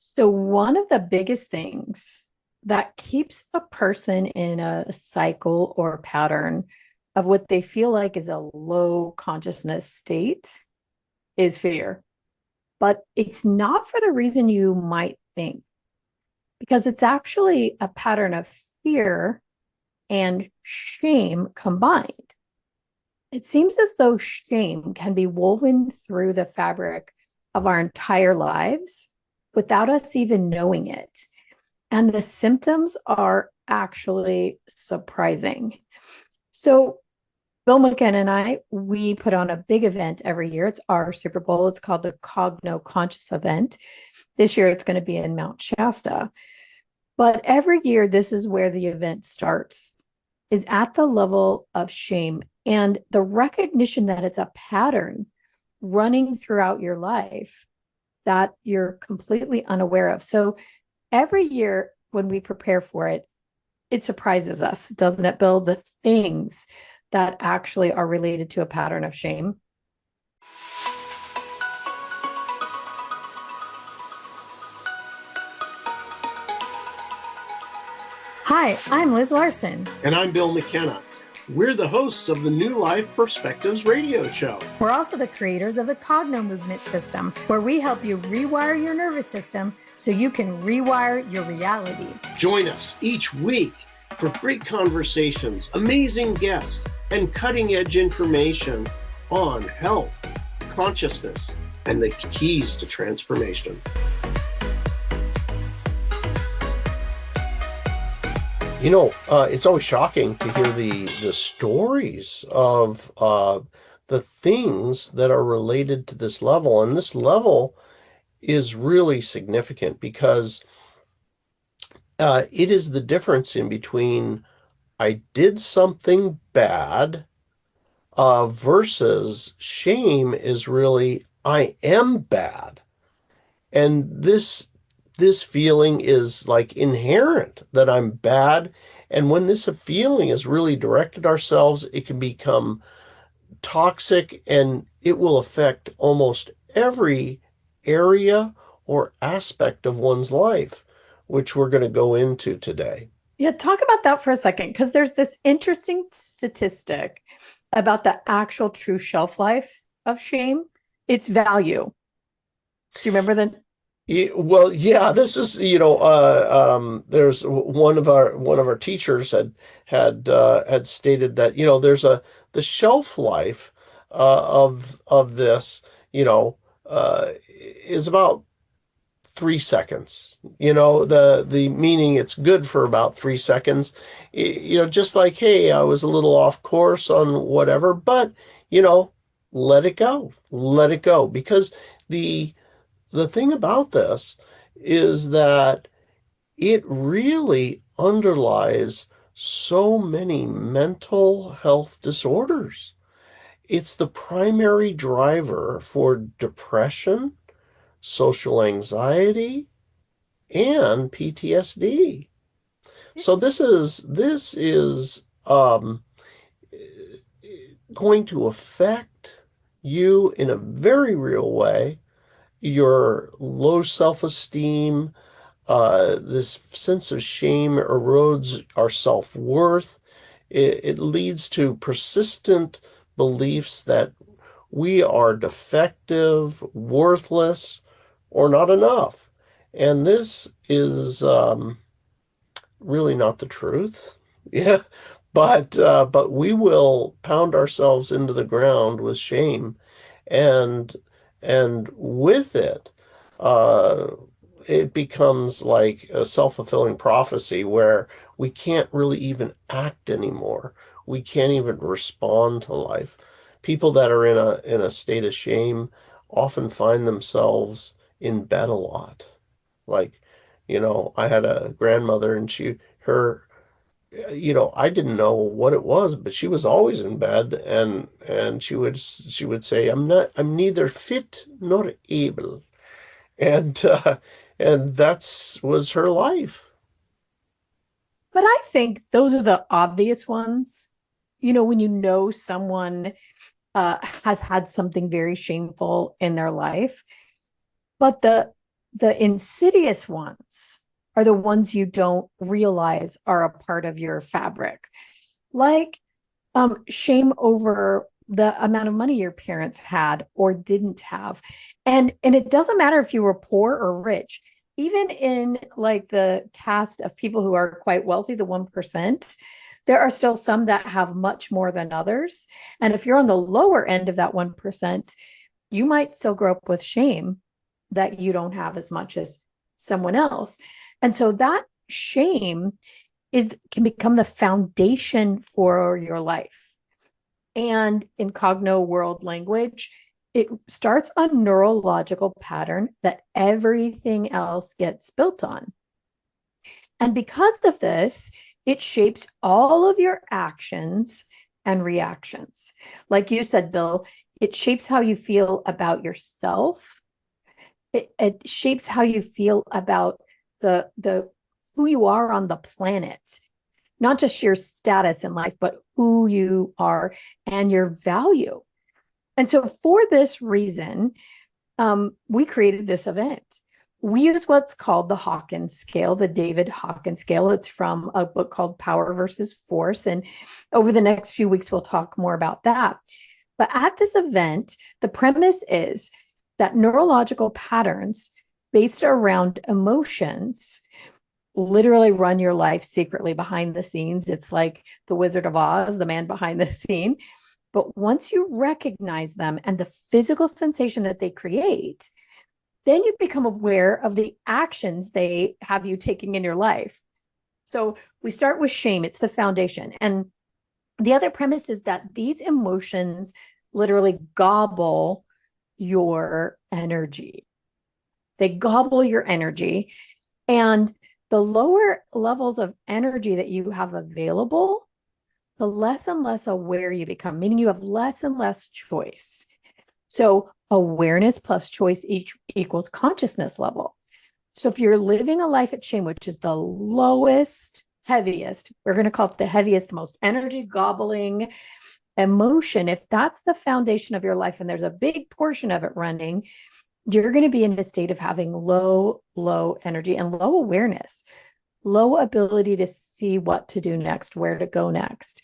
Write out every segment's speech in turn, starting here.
So, one of the biggest things that keeps a person in a cycle or pattern of what they feel like is a low consciousness state is fear. But it's not for the reason you might think, because it's actually a pattern of fear and shame combined. It seems as though shame can be woven through the fabric of our entire lives without us even knowing it. And the symptoms are actually surprising. So, Bill McKenna and we put on a big event every year. It's our Super Bowl. It's called the Cogno Conscious event. This year, it's going to be in Mount Shasta. But every year, this is where the event starts, is at the level of shame and the recognition that it's a pattern running throughout your life that you're completely unaware of. So every year when we prepare for it, it surprises us, doesn't it, Bill? The things that actually are related to a pattern of shame. Hi, I'm Liz Larson. And I'm Bill McKenna. We're the hosts of the New Life Perspectives radio show. We're also the creators of the Cogno Movement System, where we help you rewire your nervous system so you can rewire your reality. Join us each week for great conversations, amazing guests, and cutting-edge information on health, consciousness, and the keys to transformation. You know, it's always shocking to hear the stories of the things that are related to this level. And this level is really significant because it is the difference in between I did something bad versus shame is really I am bad. And this feeling is like inherent that I'm bad. And when this feeling is really directed ourselves, it can become toxic and it will affect almost every area or aspect of one's life, which we're going to go into today. Yeah, talk about that for a second, because there's this interesting statistic about the actual true shelf life of shame, its value. Do you remember the Well, yeah, this is, there's one of our teachers had stated that, there's the shelf life of this, is about 3 seconds. The meaning it's good for about 3 seconds. Just like, hey, I was a little off course on whatever, but let it go, because the the thing about this is that it really underlies so many mental health disorders. It's the primary driver for depression, social anxiety, and PTSD. So this is going to affect you in a very real way. Your low self-esteem, this sense of shame erodes our self-worth. It leads to persistent beliefs that we are defective, worthless, or not enough. And this is really not the truth. Yeah, but we will pound ourselves into the ground with shame, and with it, uh, it becomes like a self-fulfilling prophecy where we can't really even act anymore. We can't even respond to life. People that are in a state of shame often find themselves in bed a lot. Like, I had a grandmother and I didn't know what it was, but she was always in bed, and she would say, I'm neither fit nor able. And and that's was her life. But I think those are the obvious ones. When someone has had something very shameful in their life. But the The insidious ones are the ones you don't realize are a part of your fabric, like shame over the amount of money your parents had or didn't have. And it doesn't matter if you were poor or rich. Even in like the cast of people who are quite wealthy, the 1%, there are still some that have much more than others. And if you're on the lower end of that 1%, you might still grow up with shame that you don't have as much as someone else. And so that shame is can become the foundation for your life. And in cogno world language, it starts a neurological pattern that everything else gets built on. And because of this, it shapes all of your actions and reactions. Like you said, Bill, it shapes how you feel about yourself. It shapes how you feel about the who you are on the planet, not just your status in life, but who you are and your value. And so, for this reason, we created this event. We use what's called the Hawkins scale, the David Hawkins scale. It's from a book called Power versus Force. And over the next few weeks, we'll talk more about that. But at this event, the premise is that neurological patterns based around emotions literally run your life secretly behind the scenes. It's like the Wizard of Oz, the man behind the scene. But once you recognize them and the physical sensation that they create, then you become aware of the actions they have you taking in your life. So we start with shame, it's the foundation. And the other premise is that these emotions literally gobble your energy. They gobble your energy. And the lower levels of energy that you have available, the less and less aware you become, meaning you have less and less choice. So awareness plus choice equals consciousness level. So if you're living a life at shame, which is the lowest, heaviest, we're going to call it the heaviest, most energy gobbling emotion, if that's the foundation of your life and there's a big portion of it running, you're going to be in a state of having low energy and low awareness, low ability to see what to do next, where to go next.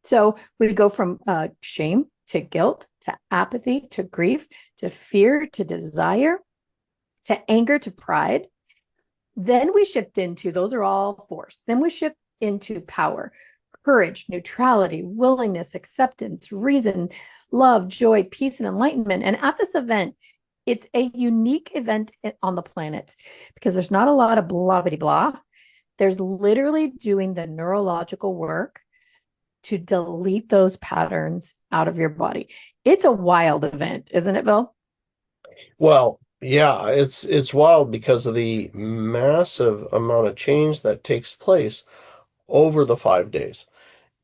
So we go from shame to guilt to apathy to grief to fear to desire to anger to pride. Then we shift into, those are all force. Then we shift into power, courage, neutrality, willingness, acceptance, reason, love, joy, peace, and enlightenment. And at this event, it's a unique event on the planet because there's not a lot of blah, blah, blah. There's literally doing the neurological work to delete those patterns out of your body. It's a wild event, isn't it, Bill? Well, yeah, it's wild because of the massive amount of change that takes place over the 5 days.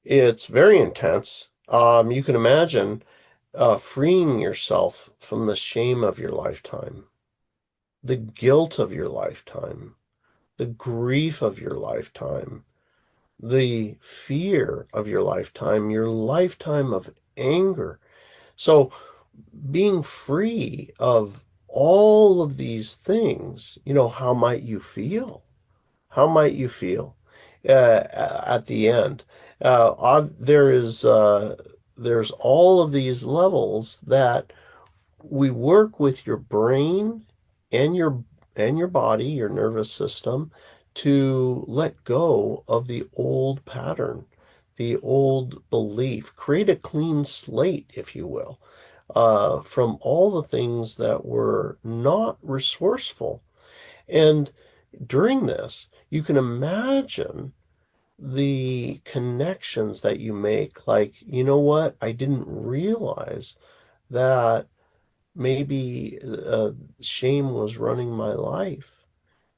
It's very intense. You can imagine freeing yourself from the shame of your lifetime, the guilt of your lifetime, the grief of your lifetime, the fear of your lifetime of anger. So being free of all of these things, how might you feel? How might you feel at the end? There's all of these levels that we work with your brain and your body, your nervous system, to let go of the old pattern, the old belief, create a clean slate, if you will, from all the things that were not resourceful. And during this, you can imagine the connections that you make, like, you know what? I didn't realize that maybe shame was running my life.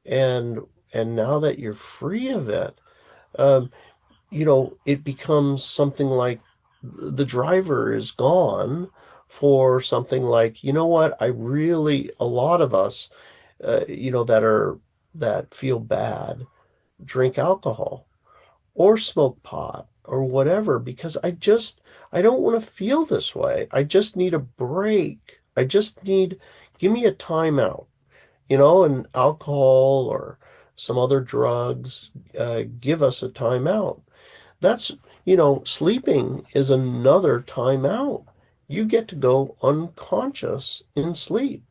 And now that you're free of it, um, it becomes something like the driver is gone for something like, you know what? A lot of us, that feel bad, drink alcohol or smoke pot or whatever, because I don't want to feel this way. I just need a break. Give me a timeout. and alcohol or some other drugs give us a timeout. That's, sleeping is another timeout. You get to go unconscious in sleep.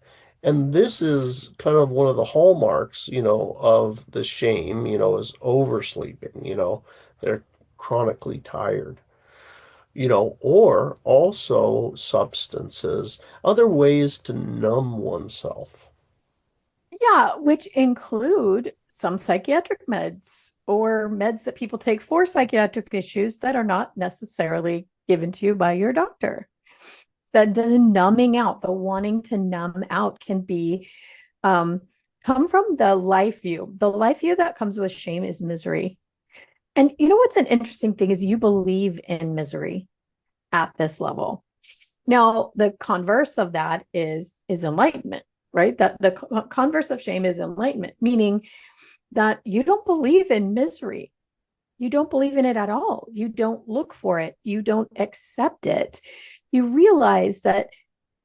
And this is kind of one of the hallmarks, of the shame, is oversleeping, they're chronically tired, or also substances, other ways to numb oneself. Yeah, which include some psychiatric meds or meds that people take for psychiatric issues that are not necessarily given to you by your doctor. The numbing out, the wanting to numb out can be um, come from the life view. The life view that comes with shame is misery. And you know what's an interesting thing is you believe in misery at this level. Now, the converse of that is enlightenment, right? That the converse of shame is enlightenment, meaning that you don't believe in misery. You don't believe in it at all. You don't look for it. You don't accept it. You realize that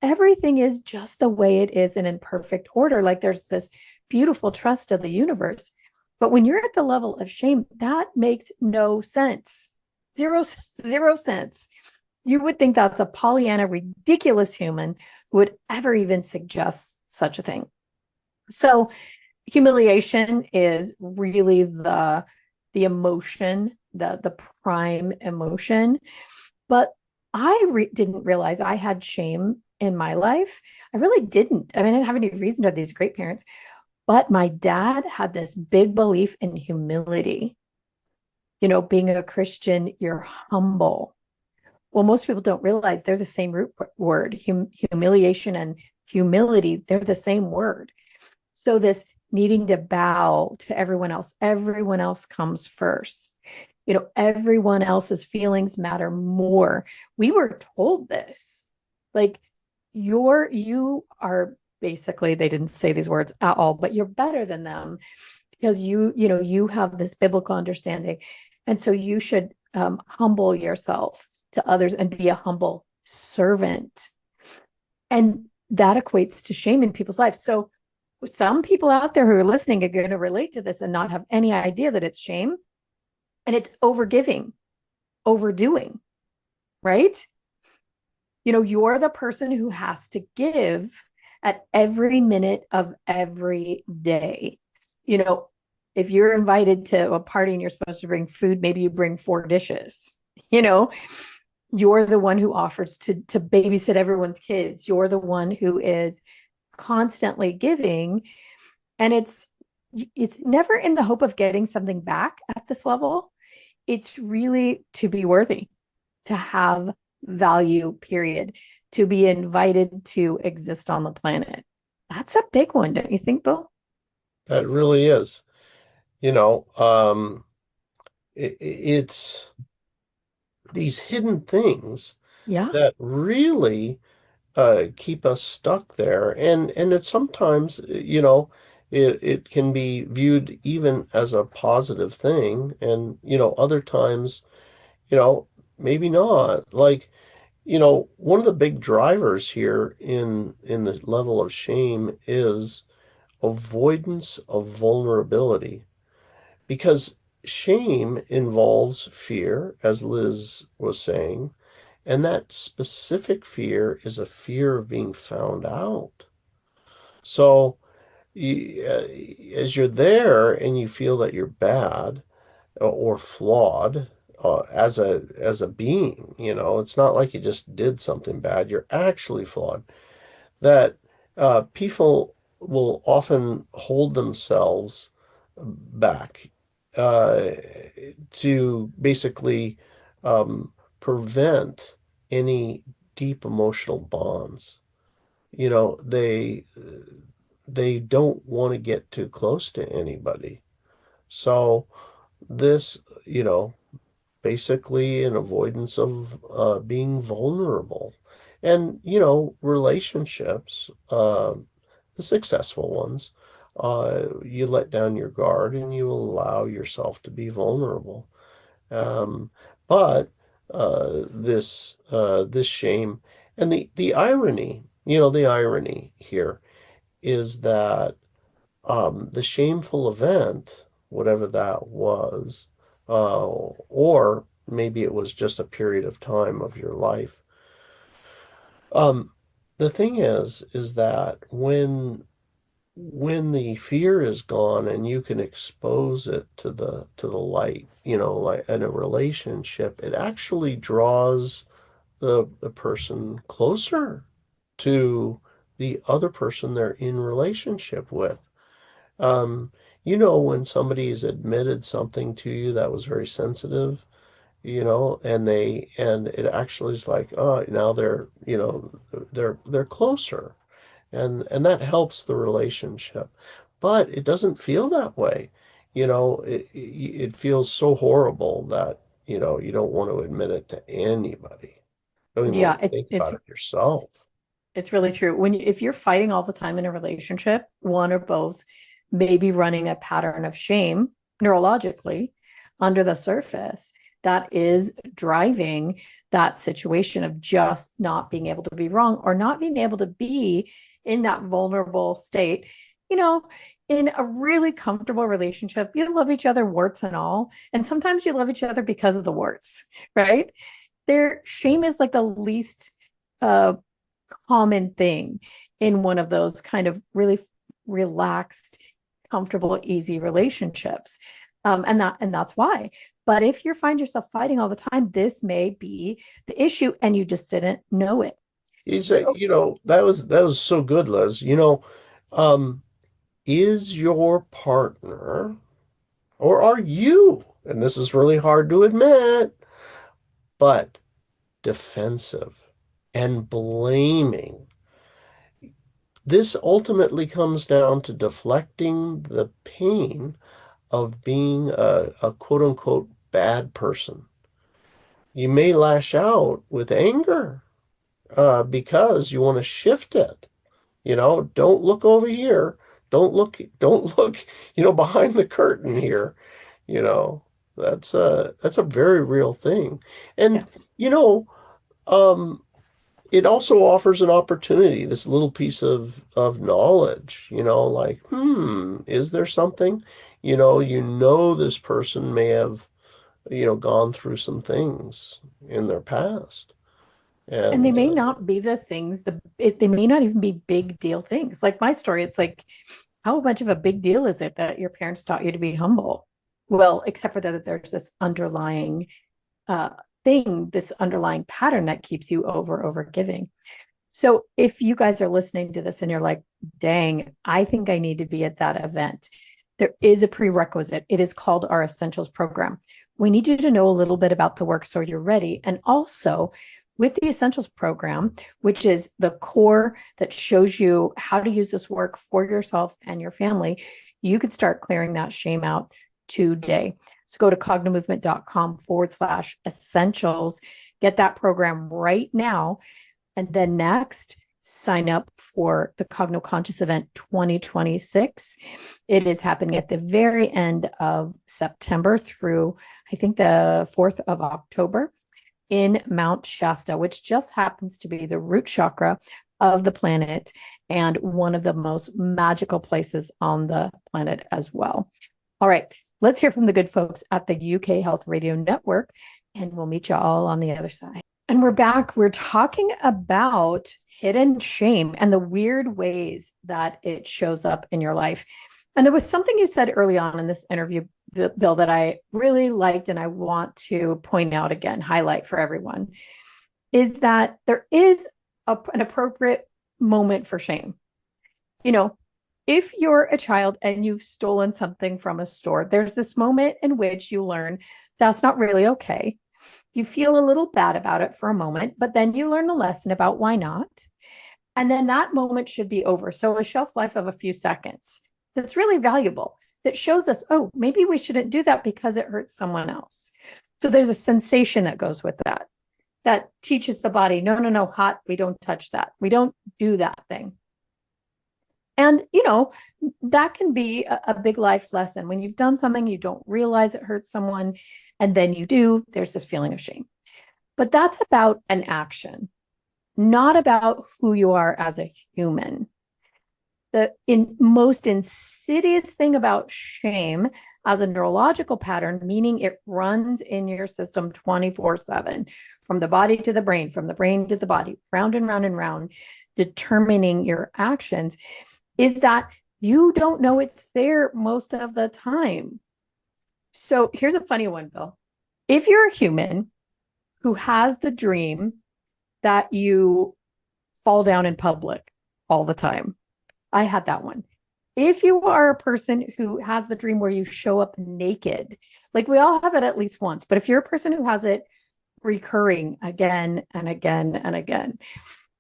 everything is just the way it is and in perfect order. Like there's this beautiful trust of the universe. But when you're at the level of shame, that makes no sense. Zero, zero sense. You would think that's a Pollyanna, ridiculous human who would ever even suggest such a thing. So humiliation is really the emotion, the prime emotion. But didn't realize I had shame in my life. I really didn't. I mean, I didn't have any reason to have these great parents. But my dad had this big belief in humility. Being a Christian, you're humble. Well, most people don't realize they're the same root word. Humiliation and humility, they're the same word. So this needing to bow to everyone else comes first. Everyone else's feelings matter more. We were told this. Like you are basically, they didn't say these words at all, but you're better than them because you have this biblical understanding. And so you should humble yourself to others and be a humble servant. And that equates to shame in people's lives. So some people out there who are listening are going to relate to this and not have any idea that it's shame. And it's overgiving, overdoing, right? You're the person who has to give at every minute of every day. If you're invited to a party and you're supposed to bring food, maybe you bring 4 dishes. You're the one who offers to babysit everyone's kids. You're the one who is constantly giving. And it's never in the hope of getting something back at this level. It's really to be worthy, to have value, period, to be invited to exist on the planet. That's a big one, don't you think, Bill? That really is. You know, um, it's these hidden things Yeah. that really keep us stuck there. And it's sometimes, it can be viewed even as a positive thing. And, other times, you know, maybe not. Like, one of the big drivers here in the level of shame is avoidance of vulnerability. Because shame involves fear, as Liz was saying, and that specific fear is a fear of being found out. So, as you're there and you feel that you're bad or flawed as a being, it's not like you just did something bad. You're actually flawed. That people will often hold themselves back uh, to basically prevent any deep emotional bonds. You know, they don't want to get too close to anybody. So this, basically an avoidance of being vulnerable. And, relationships, the successful ones, you let down your guard and you allow yourself to be vulnerable. Um, but this shame and the irony here is that The shameful event, whatever that was, or maybe it was just a period of time of your life. Um, the thing is that when the fear is gone and you can expose it to the light, like in a relationship, it actually draws the person closer to the other person they're in relationship with. Um, when somebody's admitted something to you that was very sensitive, and it actually is like, oh, now they're closer, and that helps the relationship. But it doesn't feel that way. It feels so horrible that, you don't want to admit it to anybody. Don't even Yeah, want to think about it yourself. it's really true. If you're fighting all the time in a relationship, one or both may be running a pattern of shame neurologically under the surface that is driving that situation of just not being able to be wrong or not being able to be in that vulnerable state. You know, in a really comfortable relationship, you love each other, warts and all. And sometimes you love each other because of the warts, right? Their shame is like the least uh, common thing in one of those kind of really relaxed, comfortable, easy relationships. And that's why. But if you find yourself fighting all the time, this may be the issue and you just didn't know it. You say, that was so good, Liz. Um, is your partner, or are you, and this is really hard to admit, but defensive and blaming? This ultimately comes down to deflecting the pain of being a quote unquote bad person. You may lash out with anger because you want to shift it. Don't look over here. Don't look, behind the curtain here. You know, that's a very real thing. Yeah. And, you know, um, it also offers an opportunity, this little piece of knowledge, like, is there something? This person may have, gone through some things in their past. And they And may not be the things, they may not even be big deal things. Like my story, it's like, how much of a big deal is it that your parents taught you to be humble? Well, except for that there's this underlying uh, thing, this underlying pattern that keeps you over giving. So if you guys are listening to this and you're like, dang, I think I need to be at that event, there is a prerequisite. It is called our Essentials program. We need you to know a little bit about the work so you're ready. And also, with the Essentials program, which is the core that shows you how to use this work for yourself and your family, you could start clearing that shame out today. So go to cognimovement.com/essentials, get that program right now. And then next, sign up for the Cogno Conscious event 2026. It is happening at the very end of September through, I think, the 4th of October in Mount Shasta, which just happens to be the root chakra of the planet and one of the most magical places on the planet as well. All right, let's hear from the good folks at the UK Health Radio Network, and we'll meet you all on the other side. And we're back. We're talking about hidden shame and the weird ways that it shows up in your life. And there was something you said early on in this interview, Bill, that I really liked and I want to point out again, highlight for everyone, is that there is an appropriate moment for shame. If you're a child and you've stolen something from a store, there's this moment in which you learn that's not really okay. You feel a little bad about it for a moment, but then you learn the lesson about why not. And then that moment should be over. So a shelf life of a few seconds that's really valuable, that shows us, oh, maybe we shouldn't do that because it hurts someone else. So there's a sensation that goes with that teaches the body, no, hot, we don't touch that. We don't do that thing. And, that can be a big life lesson. When you've done something, you don't realize it hurts someone, and then you do, there's this feeling of shame. But that's about an action, not about who you are as a human. most insidious thing about shame as a neurological pattern, meaning it runs in your system 24/7, from the body to the brain, from the brain to the body, round and round and round, determining your actions, is that you don't know it's there most of the time. So here's a funny one, Bill. If you're a human who has the dream that you fall down in public all the time, I had that one. If you are a person who has the dream where you show up naked, like we all have it at least once, but if you're a person who has it recurring again and again and again,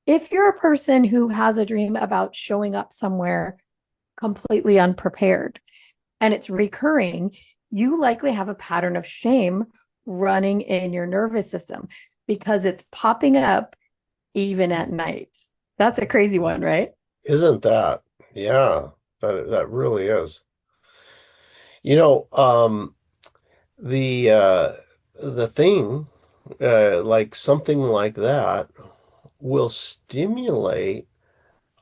if you're a person who has a dream about showing up somewhere completely unprepared and it's recurring, you likely have a pattern of shame running in your nervous system because it's popping up even at night. That's a crazy one, right? Isn't that? Yeah, that really is. You know, the uh the thing like something like that will stimulate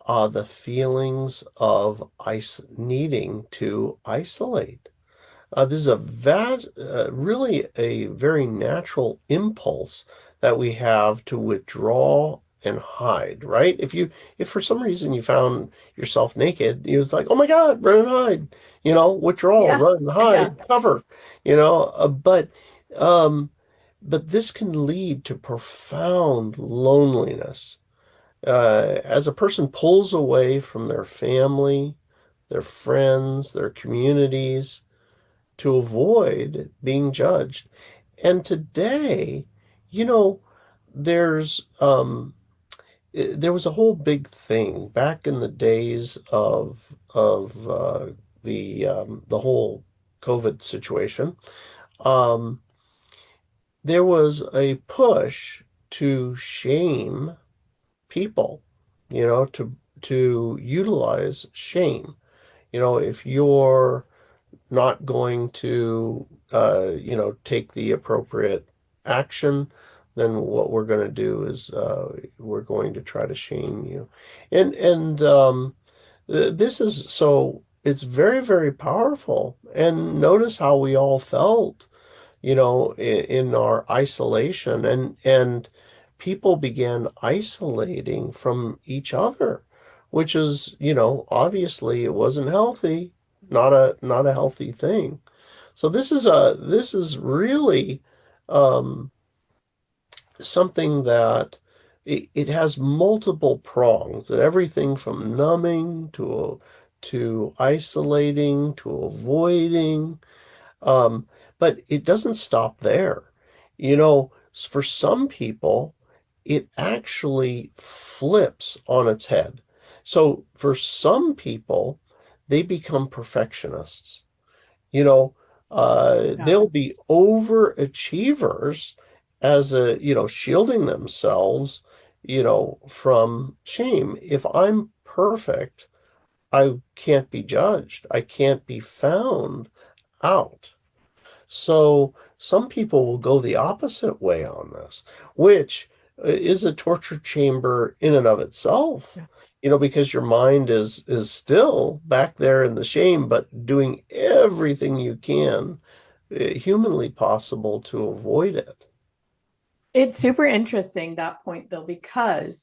the feelings of needing to isolate. This is really a very natural impulse that we have to withdraw and hide, right? If for some reason you found yourself naked, it's like, oh my God, run and hide, withdraw, Yeah. run, Yeah. hide, cover, you know, uh, but, um, but this can lead to profound loneliness. As a person pulls away from their family, their friends, their communities, to avoid being judged. And today, you know, there's there was a whole big thing back in the days of the whole COVID situation. Um, there was a push to shame people, to utilize shame. If you're not going to, take the appropriate action, then what we're going to do is we're going to try to shame you. And this is so it's very, very powerful. And notice how we all felt, in our isolation, and people began isolating from each other, which is, obviously it wasn't healthy, not a healthy thing. So this is really um, something that it has multiple prongs, everything from numbing to isolating to avoiding. But it doesn't stop there. For some people, it actually flips on its head. So for some people, they become perfectionists. You know, Yeah. they'll be overachievers as shielding themselves, from shame. If I'm perfect, I can't be judged. I can't be found out. So some people will go the opposite way on this, which is a torture chamber in and of itself. Yeah. Because your mind is still back there in the shame, but doing everything you can, humanly possible, to avoid it. It's super interesting, that point, Bill, because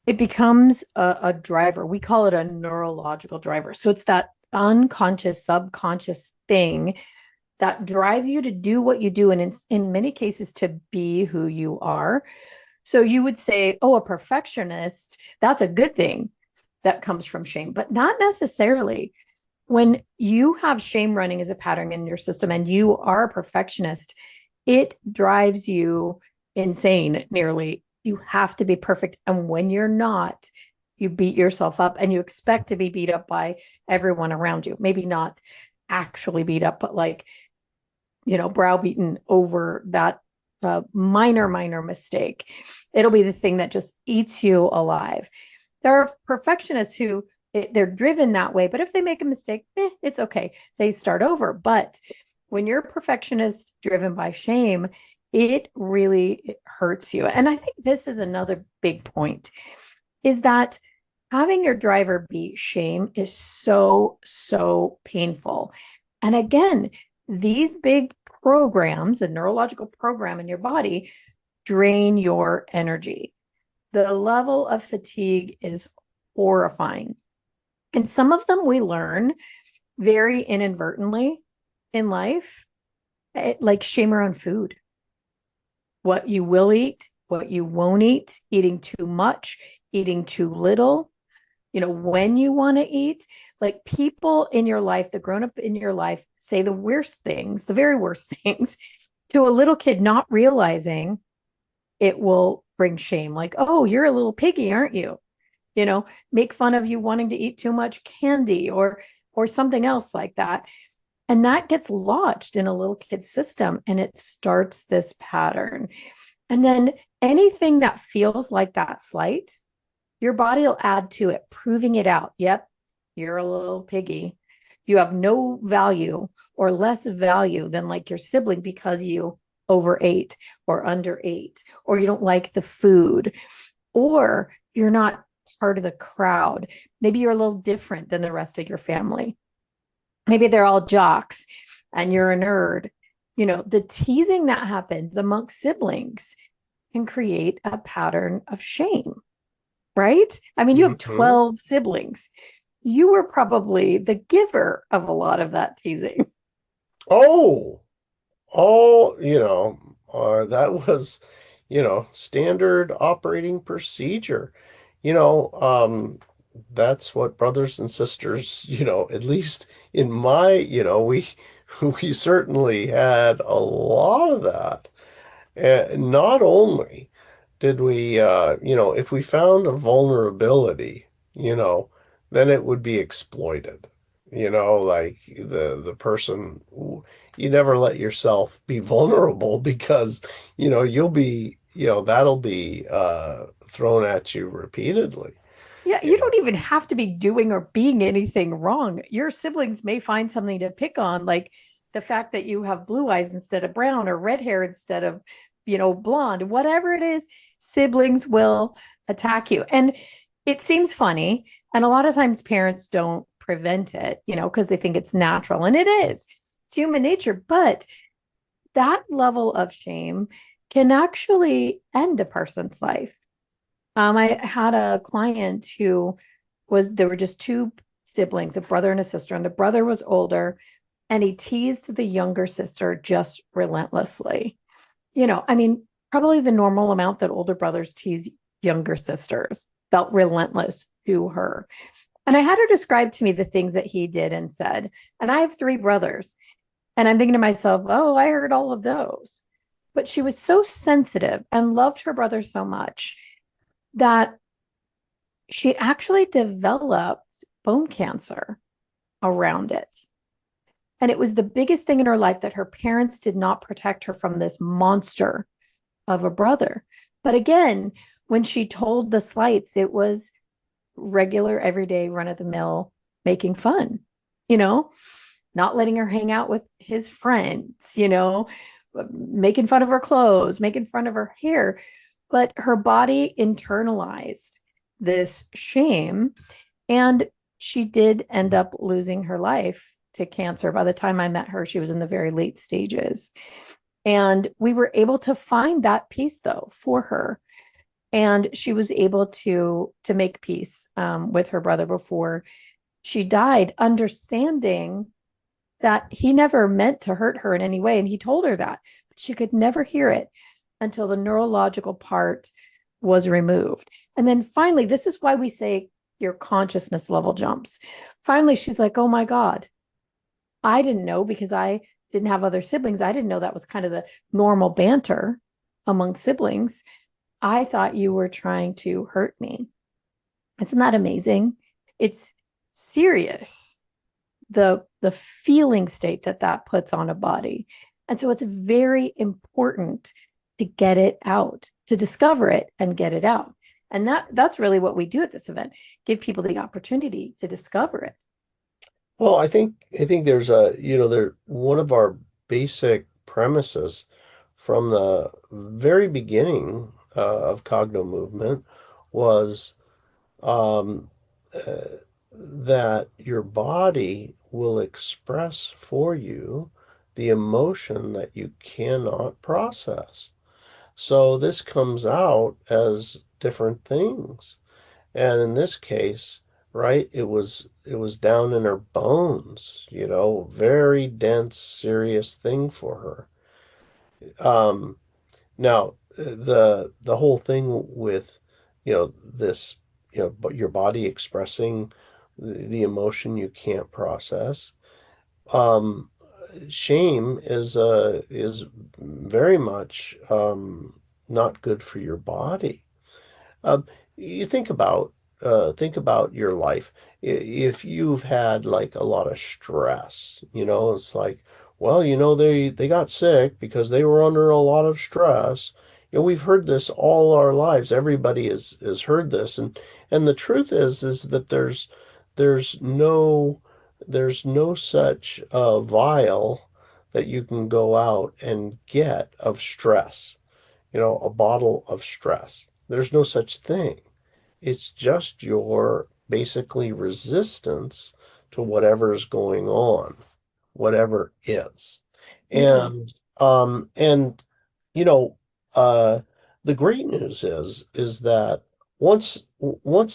it becomes a driver. We call it a neurological driver. So it's that unconscious, subconscious thing that drive you to do what you do, and in many cases to be who you are. So you would say, oh, a perfectionist, that's a good thing that comes from shame, but not necessarily. When you have shame running as a pattern in your system and you are a perfectionist, it drives you insane nearly. You have to be perfect. And when you're not, you beat yourself up and you expect to be beat up by everyone around you. Maybe not actually beat up, but like, browbeaten over that minor mistake. It'll be the thing that just eats you alive. There are perfectionists who they're driven that way, but if they make a mistake, it's okay. They start over. But when you're a perfectionist driven by shame, it really hurts you. And I think this is another big point, is that having your driver be shame is so, so painful. And again, these big programs, a neurological program in your body, drain your energy. The level of fatigue is horrifying. And some of them we learn very inadvertently in life, like shame around food, what you will eat, what you won't eat, eating too much, eating too little, when you want to eat. Like people in your life, the grown up in your life, say the worst things, the very worst things to a little kid, not realizing it will bring shame. Like, oh, you're a little piggy, aren't you? Make fun of you wanting to eat too much candy or something else like that. And that gets lodged in a little kid's system and it starts this pattern. And then anything that feels like that slight, your body will add to it, proving it out. Yep, you're a little piggy. You have no value or less value than like your sibling because you overate or underate, or you don't like the food, or you're not part of the crowd. Maybe you're a little different than the rest of your family. Maybe they're all jocks and you're a nerd. The teasing that happens amongst siblings can create a pattern of shame, right? I mean, you have Mhm. 12 siblings. You were probably the giver of a lot of that teasing. Oh, all, that was, standard operating procedure. You know, um, that's what brothers and sisters, at least in my, we certainly had a lot of that. Not only did we, if we found a vulnerability, you know, then it would be exploited. Like the person, you never let yourself be vulnerable because, you'll be, that'll be thrown at you repeatedly, Yeah, you you know. don't even have to be doing or being anything wrong. Your siblings may find something to pick on, like the fact that you have blue eyes instead of brown or red hair instead of, blonde, whatever it is, siblings will attack you. And it seems funny. And a lot of times parents don't prevent it, because they think it's natural. And it is, it's human nature. But that level of shame can actually end a person's life. I had a client who there were just two siblings, a brother and a sister, and the brother was older, and he teased the younger sister just relentlessly. I mean, probably the normal amount that older brothers tease younger sisters felt relentless to her. And I had her describe to me the things that he did and said. And I have three brothers. And I'm thinking to myself, oh, I heard all of those. But she was so sensitive and loved her brother so much that she actually developed bone cancer around it. And it was the biggest thing in her life that her parents did not protect her from this monster of a brother. But again, when she told the slights, it was regular, everyday, run of the mill, making fun, you know, not letting her hang out with his friends, making fun of her clothes, making fun of her hair. But her body internalized this shame. And she did end up losing her life to cancer. By the time I met her, she was in the very late stages. And we were able to find that peace though for her. And she was able to make peace with her brother before she died, understanding that he never meant to hurt her in any way. And he told her that, but she could never hear it until the neurological part was removed. And then finally, this is why we say your consciousness level jumps. Finally, she's like, oh my God, I didn't know because I didn't have other siblings. I didn't know that was kind of the normal banter among siblings. I thought you were trying to hurt me. Isn't that amazing? It's serious, the feeling state that puts on a body. And so it's very important to get it out, to discover it and get it out. And that's really what we do at this event, give people the opportunity to discover it. Well, I think there's there one of our basic premises from the very beginning of cogno movement was that your body will express for you the emotion that you cannot process. So this comes out as different things. And in this case, right, it was down in her bones, very dense, serious thing for her. Now, the whole thing with, this, but your body expressing the emotion you can't process. Um, Shame is very much not good for your body. Um, you think about your life. If you've had like a lot of stress, it's like, well, they got sick because they were under a lot of stress. We've heard this all our lives. Everybody has heard this, and the truth is that there's no there's no such vial that you can go out and get of stress, a bottle of stress. There's no such thing. It's just your basically resistance to whatever's going on, whatever is. Yeah. And you know, uh the great news is that once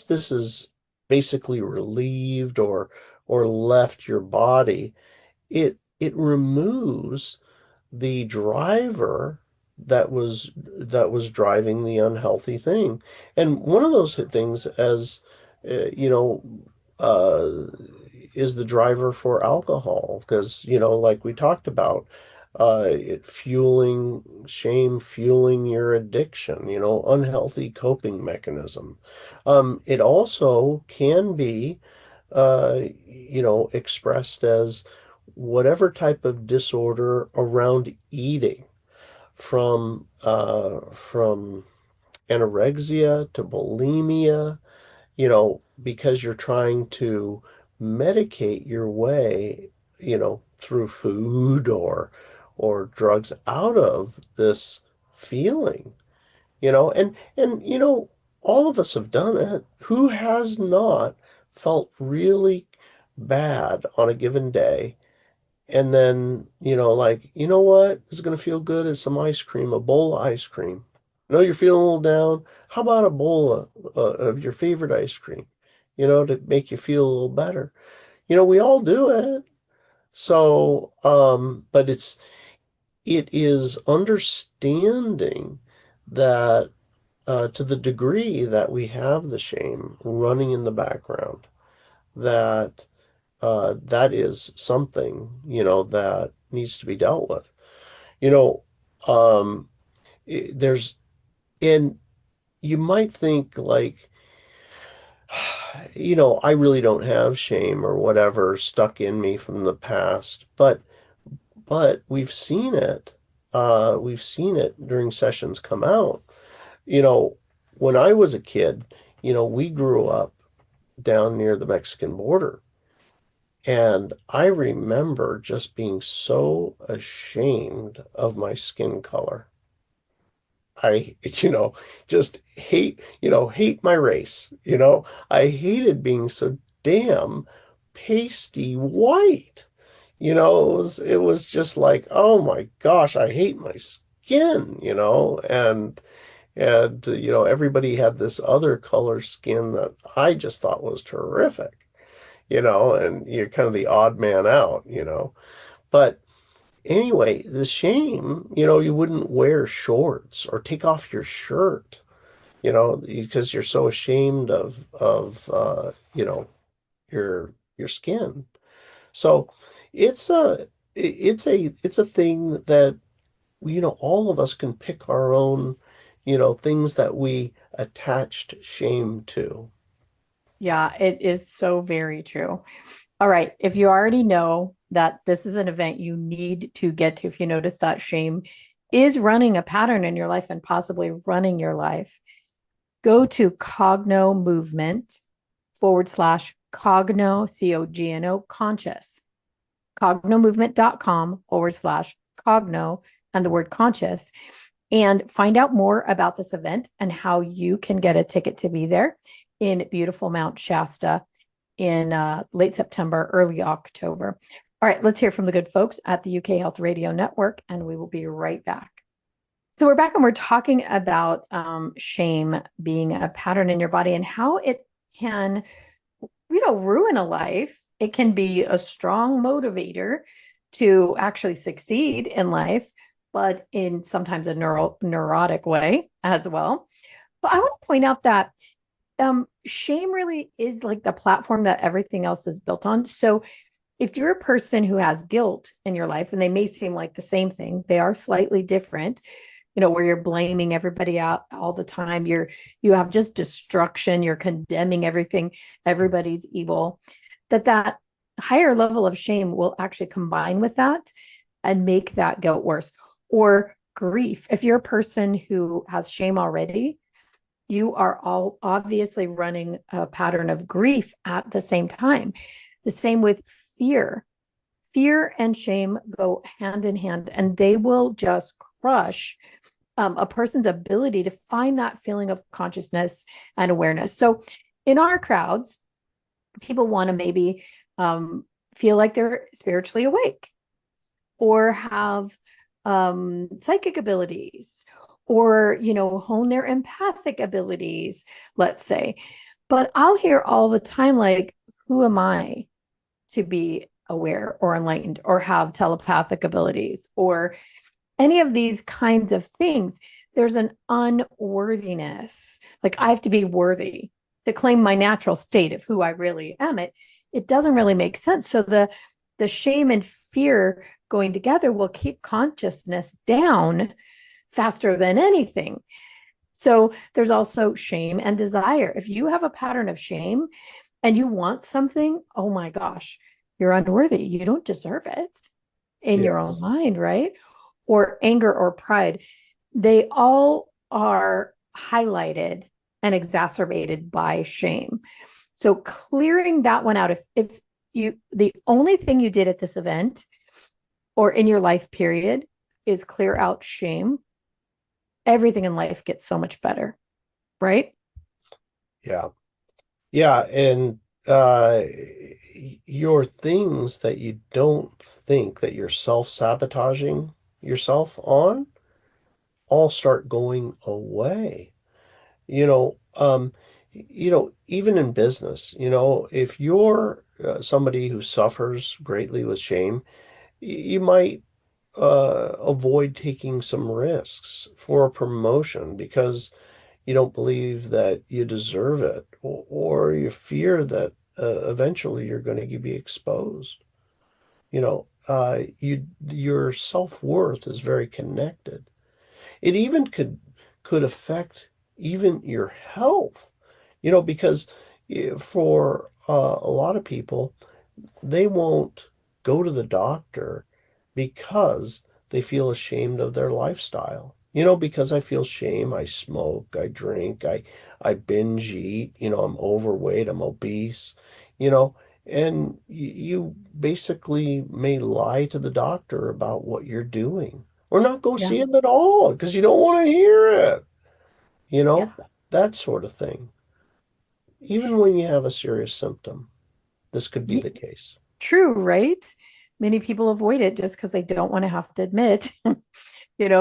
this is basically relieved or left your body, it removes the driver that was driving the unhealthy thing. And one of those things, as uh, you know uh is the driver for alcohol, because like we talked about, it fueling shame, fueling your addiction, unhealthy coping mechanism. It also can be expressed as whatever type of disorder around eating, from anorexia to bulimia, because you're trying to medicate your way, through food or drugs out of this feeling, and all of us have done it. Who has not felt really bad on a given day? And then, like, you know what is going to feel good is some ice cream, a bowl of ice cream. I know you're feeling a little down. How about a bowl of your favorite ice cream, to make you feel a little better? We all do it. So, but it is understanding that, to the degree that we have the shame running in the background, that that is something, that needs to be dealt with. You know, um, there's, and you might think like, I really don't have shame or whatever stuck in me from the past, but we've seen it. We've seen it during sessions come out. You know, when I was a kid, we grew up down near the Mexican border. And I remember just being so ashamed of my skin color. I, just hate my race. I hated being so damn pasty white. It was just like, oh my gosh, I hate my skin, and everybody had this other color skin that I just thought was terrific. And you're kind of the odd man out. But anyway, the shame, you wouldn't wear shorts or take off your shirt, because you're so ashamed of your skin. So it's a thing that, all of us can pick our own, things that we attached shame to. Yeah, it is so very true. All right. If you already know that this is an event you need to get to, if you notice that shame is running a pattern in your life and possibly running your life, go to Cogno Movement /Cogno, COGNO, conscious, cognomovement.com /Cogno, and the word conscious, and find out more about this event and how you can get a ticket to be there in beautiful Mount Shasta. in late September, early October. All right, let's hear from the good folks at the UK Health Radio Network, and we will be right back. So we're back and we're talking about shame being a pattern in your body and how it can, ruin a life. It can be a strong motivator to actually succeed in life, but in sometimes a neurotic way as well. But I want to point out that shame really is like the platform that everything else is built on. So if you're a person who has guilt in your life, and they may seem like the same thing, they are slightly different, where you're blaming everybody out all the time. You have just destruction, you're condemning everything, everybody's evil, that higher level of shame will actually combine with that and make that guilt worse. Or grief. If you're a person who has shame already, you are all obviously running a pattern of grief at the same time. The same with fear. Fear and shame go hand in hand, and they will just crush a person's ability to find that feeling of consciousness and awareness. So in our crowds, people want to maybe feel like they're spiritually awake or have psychic abilities or, hone their empathic abilities, let's say. But I'll hear all the time, like, who am I to be aware or enlightened or have telepathic abilities or any of these kinds of things? There's an unworthiness. Like, I have to be worthy to claim my natural state of who I really am. It doesn't really make sense. So the shame and fear going together will keep consciousness down faster than anything. So there's also shame and desire. If you have a pattern of shame and you want something, oh my gosh, you're unworthy. You don't deserve it in your own Yes. mind, right? Or anger or pride. They all are highlighted and exacerbated by shame. So clearing that one out, if you, the only thing you did at this event or in your life period is clear out shame, everything in life gets so much better, right? Yeah. Yeah. And your things that you don't think that you're self-sabotaging yourself on all start going away. Even in business, if you're somebody who suffers greatly with shame, you might avoid taking some risks for a promotion because you don't believe that you deserve it, or you fear that eventually you're going to be exposed. Your self-worth is very connected. It even could affect even your health, because for a lot of people, they won't go to the doctor because they feel ashamed of their lifestyle. Because I feel shame, I smoke, I drink, I binge eat, I'm overweight, I'm obese, you know, and you basically may lie to the doctor about what you're doing or not go Yeah. see him at all because you don't want to hear it, you Yeah. know, that sort of thing. Even when you have a serious symptom, this could be the case. True, right? Many people avoid it just because they don't want to have to admit,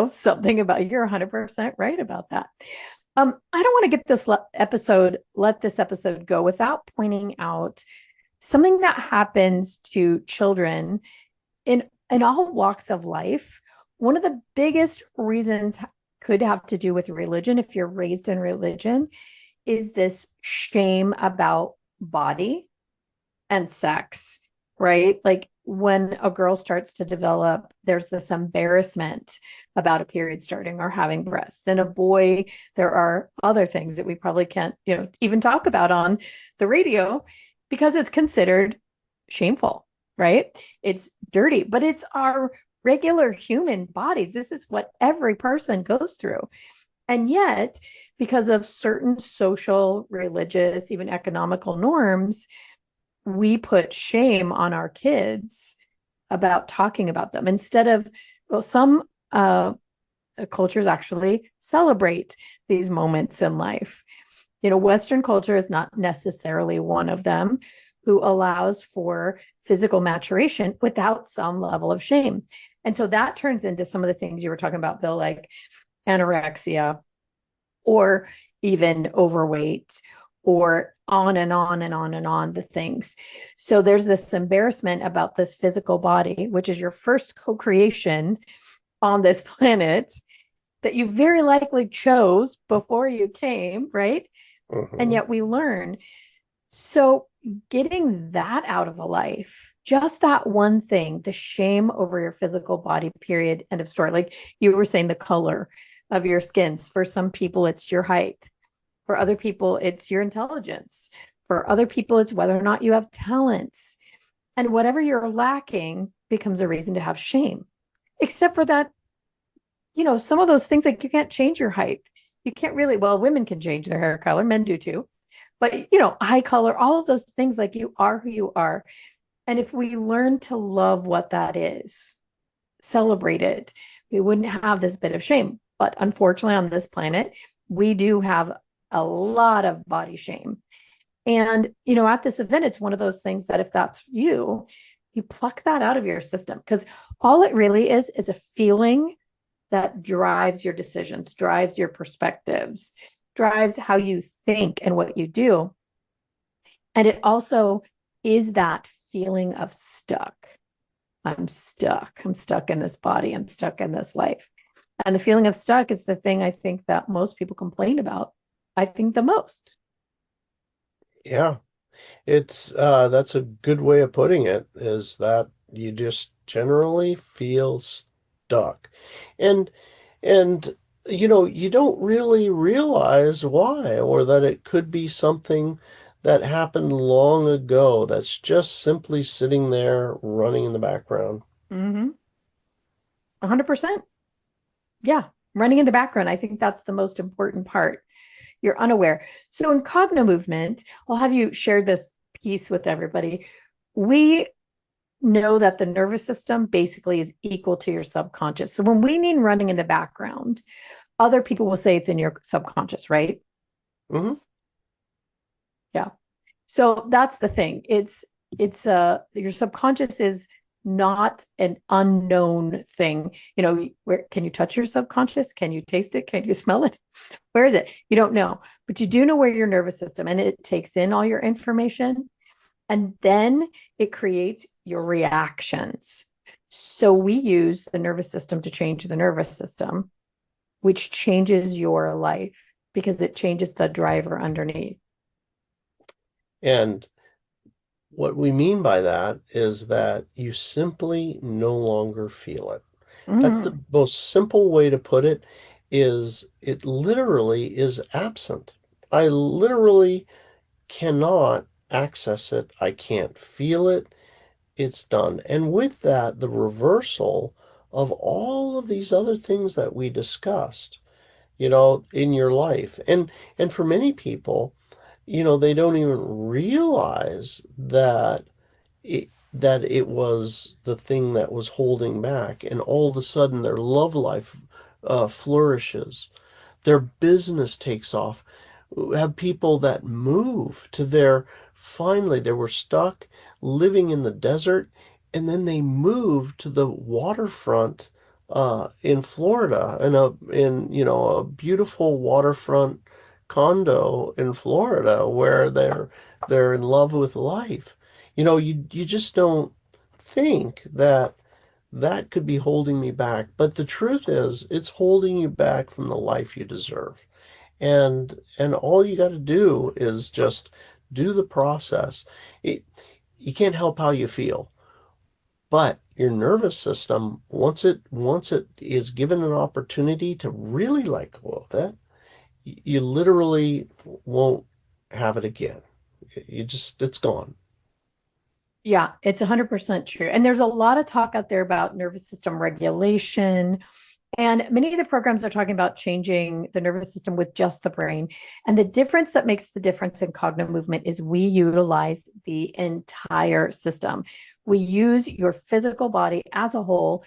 something about, you're 100% right about that. I don't want to get this let this episode go without pointing out something that happens to children in all walks of life. One of the biggest reasons could have to do with religion. If you're raised in religion, is this shame about body and sex, right? Like when a girl starts to develop, there's this embarrassment about a period starting or having breasts. And a boy, there are other things that we probably can't, even talk about on the radio because it's considered shameful, right? It's dirty, but it's our regular human bodies. This is what every person goes through. And yet, because of certain social, religious, even economical norms, we put shame on our kids about talking about them instead of, well, some cultures actually celebrate these moments in life. Western culture is not necessarily one of them. who allows for physical maturation without some level of shame. And so that turns into some of the things you were talking about, Bill, like anorexia or even overweight or on and on and on and on the things. So there's this embarrassment about this physical body, which is your first co-creation on this planet that you very likely chose before you came, right? And yet we learn. So getting that out of a life, just that one thing, the shame over your physical body, period, end of story. Like you were saying, the color of your skins. For some people, it's your height. For other people, it's your intelligence. For other people, it's whether or not you have talents. And whatever you're lacking becomes a reason to have shame. Except for that, some of those things, like you can't change your height. You can't really, well, women can change their hair color, men do too. But, eye color, all of those things, like you are who you are. And if we learn to love what that is, celebrate it, we wouldn't have this bit of shame. But unfortunately, on this planet, we do have a lot of body shame. And, at this event, it's one of those things that if that's you pluck that out of your system, because all it really is a feeling that drives your decisions, drives your perspectives, drives how you think and what you do. And it also is that feeling of stuck. I'm stuck. I'm stuck in this body. I'm stuck in this life. And the feeling of stuck is the thing I think that most people complain about, I think, the most. Yeah. It's that's a good way of putting it, is that you just generally feel stuck. And and you don't really realize why, or that it could be something that happened long ago that's just simply sitting there running in the background. Mm-hmm. 100%. Yeah. Running in the background. I think that's the most important part. You're unaware. So in cognitive movement, I'll have you share this piece with everybody. We know that the nervous system basically is equal to your subconscious. So when we mean running in the background, other people will say it's in your subconscious, right? Hmm. Yeah. So that's the thing. It's your subconscious is not an unknown thing. Where can you touch your subconscious? Can you taste it? Can you smell it? Where is it? You don't know, but you do know where your nervous system, and it takes in all your information, and then it creates your reactions. So we use the nervous system to change the nervous system, which changes your life because it changes the driver underneath. And what we mean by that is that you simply no longer feel it. That's the most simple way to put it, is it literally is absent. I literally cannot access it. I can't feel it. It's done. And with that, the reversal of all of these other things that we discussed, in your life. And for many people, they don't even realize that it was the thing that was holding back, and all of a sudden their love life flourishes, their business takes off. We have people that move to finally they were stuck living in the desert, and then they moved to the waterfront in Florida, in a beautiful waterfront condo in Florida, where they're in love with life. You just don't think that that could be holding me back. But the truth is, it's holding you back from the life you deserve. And all you got to do is just do the process. You can't help how you feel, but your nervous system, once it is given an opportunity to really let go of that, you literally won't have it again. It's gone. Yeah, it's 100% true. And there's a lot of talk out there about nervous system regulation. And many of the programs are talking about changing the nervous system with just the brain. And the difference that makes the difference in cognitive movement is we utilize the entire system. We use your physical body as a whole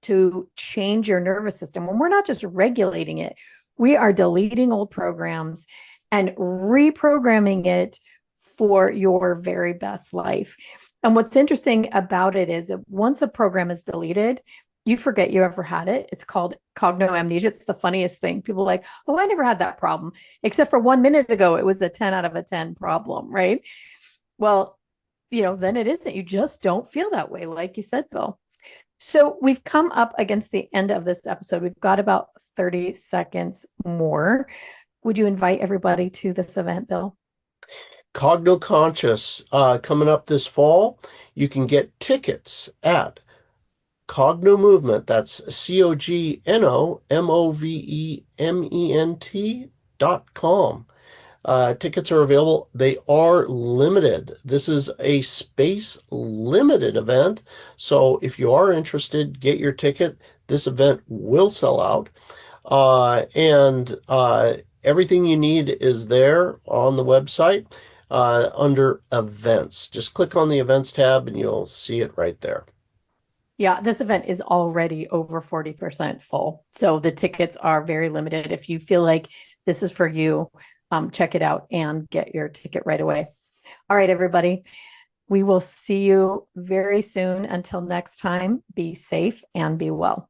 to change your nervous system. When we're not just regulating it, we are deleting old programs and reprogramming it for your very best life. And what's interesting about it is that once a program is deleted, you forget you ever had it. It's called cognoamnesia. It's the funniest thing. People are like, oh, I never had that problem, except for 1 minute ago, it was a 10 out of a 10 problem, right? Well, then it isn't. You just don't feel that way, like you said, Bill. So we've come up against the end of this episode. We've got about 30 seconds more. Would you invite everybody to this event, Bill? Cogno Conscious coming up this fall. You can get tickets at Cogno Movement. That's COGNOMOVEMENT.com. Tickets are available. They are limited. This is a space limited event. So if you are interested, get your ticket. This event will sell out. And everything you need is there on the website under events. Just click on the events tab and you'll see it right there. Yeah, this event is already over 40% full. So the tickets are very limited. If you feel like this is for you, check it out and get your ticket right away. All right, everybody. We will see you very soon. Until next time, be safe and be well.